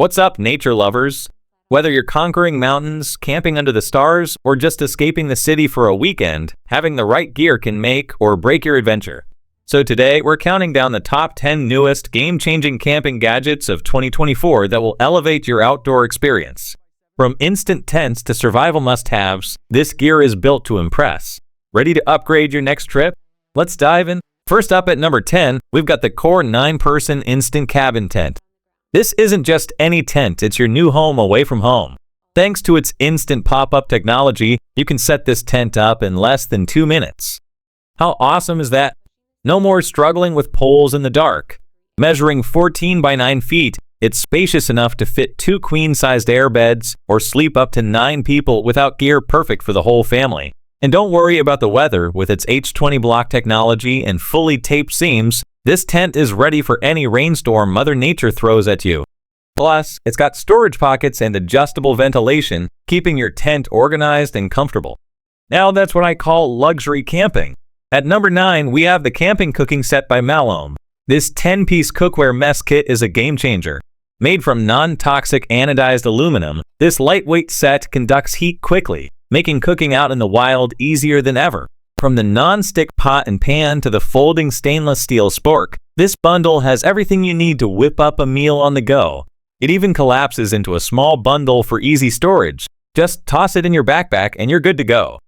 What's up, nature lovers? Whether you're conquering mountains, camping under the stars, or just escaping the city for a weekend, having the right gear can make or break your adventure. So today, we're counting down the top 10 newest game-changing camping gadgets of 2024 that will elevate your outdoor experience. From instant tents to survival must-haves, this gear is built to impress. Ready to upgrade your next trip? Let's dive in. First up at number 10, we've got the Core 9-Person Instant Cabin Tent. This isn't just any tent, it's your new home away from home. Thanks to its instant pop-up technology, you can set this tent up in less than 2 minutes. How awesome is that? No more struggling with poles in the dark. Measuring 14 by 9 feet, it's spacious enough to fit 2 queen-sized airbeds or sleep up to 9 people without gear, perfect for the whole family. And don't worry about the weather. With its H20 block technology and fully taped seams, this tent is ready for any rainstorm Mother Nature throws at you. Plus, it's got storage pockets and adjustable ventilation, keeping your tent organized and comfortable. Now that's what I call luxury camping. At number 9, we have the Camping Cooking Set by Malome. This 10-piece cookware mess kit is a game changer. Made from non-toxic anodized aluminum, this lightweight set conducts heat quickly, making cooking out in the wild easier than ever. From the non-stick pot and pan to the folding stainless steel spork, this bundle has everything you need to whip up a meal on the go. It even collapses into a small bundle for easy storage. Just toss it in your backpack and you're good to go.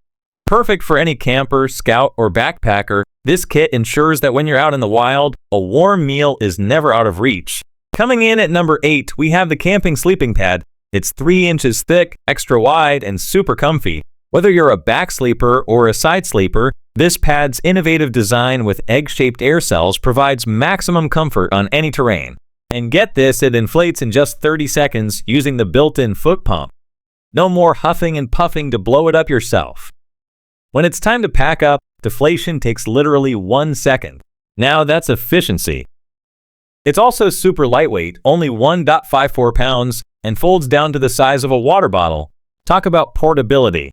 Perfect for any camper, scout, or backpacker, this kit ensures that when you're out in the wild, a warm meal is never out of reach. Coming in at number 8, we have the Camping Sleeping Pad. It's 3 inches thick, extra wide, and super comfy. Whether you're a back sleeper or a side sleeper, this pad's innovative design with egg-shaped air cells provides maximum comfort on any terrain. And get this, it inflates in just 30 seconds using the built-in foot pump. No more huffing and puffing to blow it up yourself. When it's time to pack up, deflation takes literally 1 second. Now that's efficiency. It's also super lightweight, only 1.54 pounds, and folds down to the size of a water bottle. Talk about portability.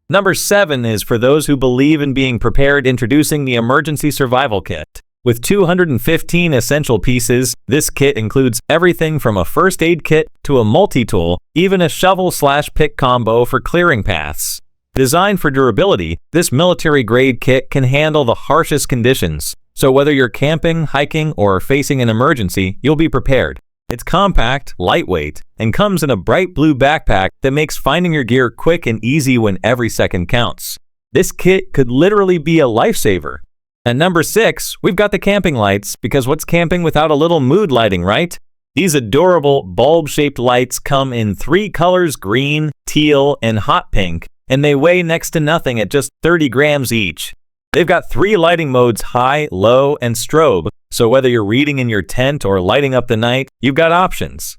Number 7 is for those who believe in being prepared, introducing the Emergency Survival Kit. With 215 essential pieces, this kit includes everything from a first aid kit to a multi-tool, even a shovel/pick combo for clearing paths. Designed for durability, this military-grade kit can handle the harshest conditions. So whether you're camping, hiking, or facing an emergency, you'll be prepared. It's compact, lightweight, and comes in a bright blue backpack that makes finding your gear quick and easy when every second counts. This kit could literally be a lifesaver. At number 6, we've got the camping lights, because what's camping without a little mood lighting, right? These adorable bulb-shaped lights come in 3 colors: green, teal, and hot pink, and they weigh next to nothing at just 30 grams each. They've got 3 lighting modes: high, low, and strobe, so whether you're reading in your tent or lighting up the night, you've got options.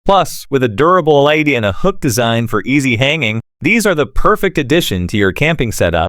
Plus, with a durable LED and a hook design for easy hanging, these are the perfect addition to your camping setup.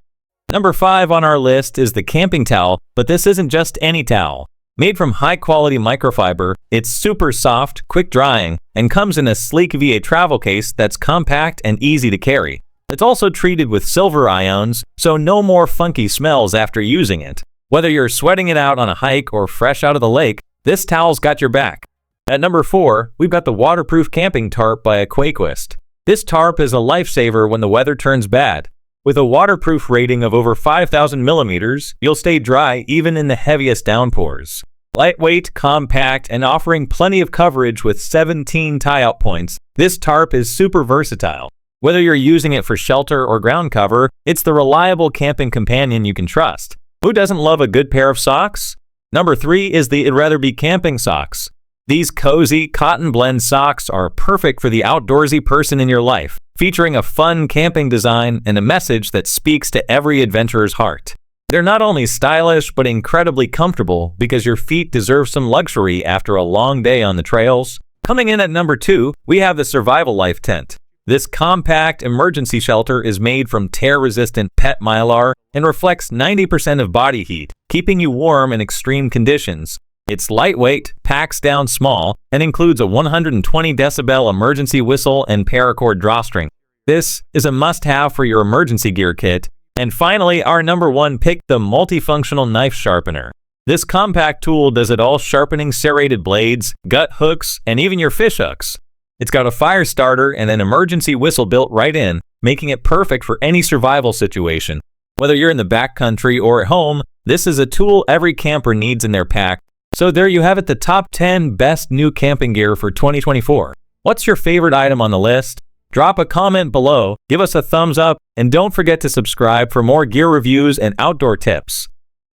Number 5 on our list is the camping towel, but this isn't just any towel. Made from high-quality microfiber, it's super soft, quick-drying, and comes in a sleek VA travel case that's compact and easy to carry. It's also treated with silver ions, so no more funky smells after using it. Whether you're sweating it out on a hike or fresh out of the lake, this towel's got your back. At number 4, we've got the waterproof camping tarp by Aquaquist. This tarp is a lifesaver when the weather turns bad. With a waterproof rating of over 5,000 millimeters, you'll stay dry even in the heaviest downpours. Lightweight, compact, and offering plenty of coverage with 17 tie-out points, this tarp is super versatile. Whether you're using it for shelter or ground cover, it's the reliable camping companion you can trust. Who doesn't love a good pair of socks? Number 3 is the I'd Rather Be Camping socks. These cozy cotton blend socks are perfect for the outdoorsy person in your life, featuring a fun camping design and a message that speaks to every adventurer's heart. They're not only stylish, but incredibly comfortable because your feet deserve some luxury after a long day on the trails. Coming in at number 2, we have the Survival Life Tent. This compact emergency shelter is made from tear-resistant PET mylar and reflects 90% of body heat, keeping you warm in extreme conditions. It's lightweight, packs down small, and includes a 120 decibel emergency whistle and paracord drawstring. This is a must-have for your emergency gear kit. And finally, our number 1 pick, the multifunctional knife sharpener. This compact tool does it all, sharpening serrated blades, gut hooks, and even your fish hooks. It's got a fire starter and an emergency whistle built right in, making it perfect for any survival situation. Whether you're in the backcountry or at home, this is a tool every camper needs in their pack. So there you have it, the top 10 best new camping gear for 2024. What's your favorite item on the list? Drop a comment below, give us a thumbs up, and don't forget to subscribe for more gear reviews and outdoor tips.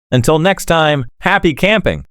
Until next time, happy camping!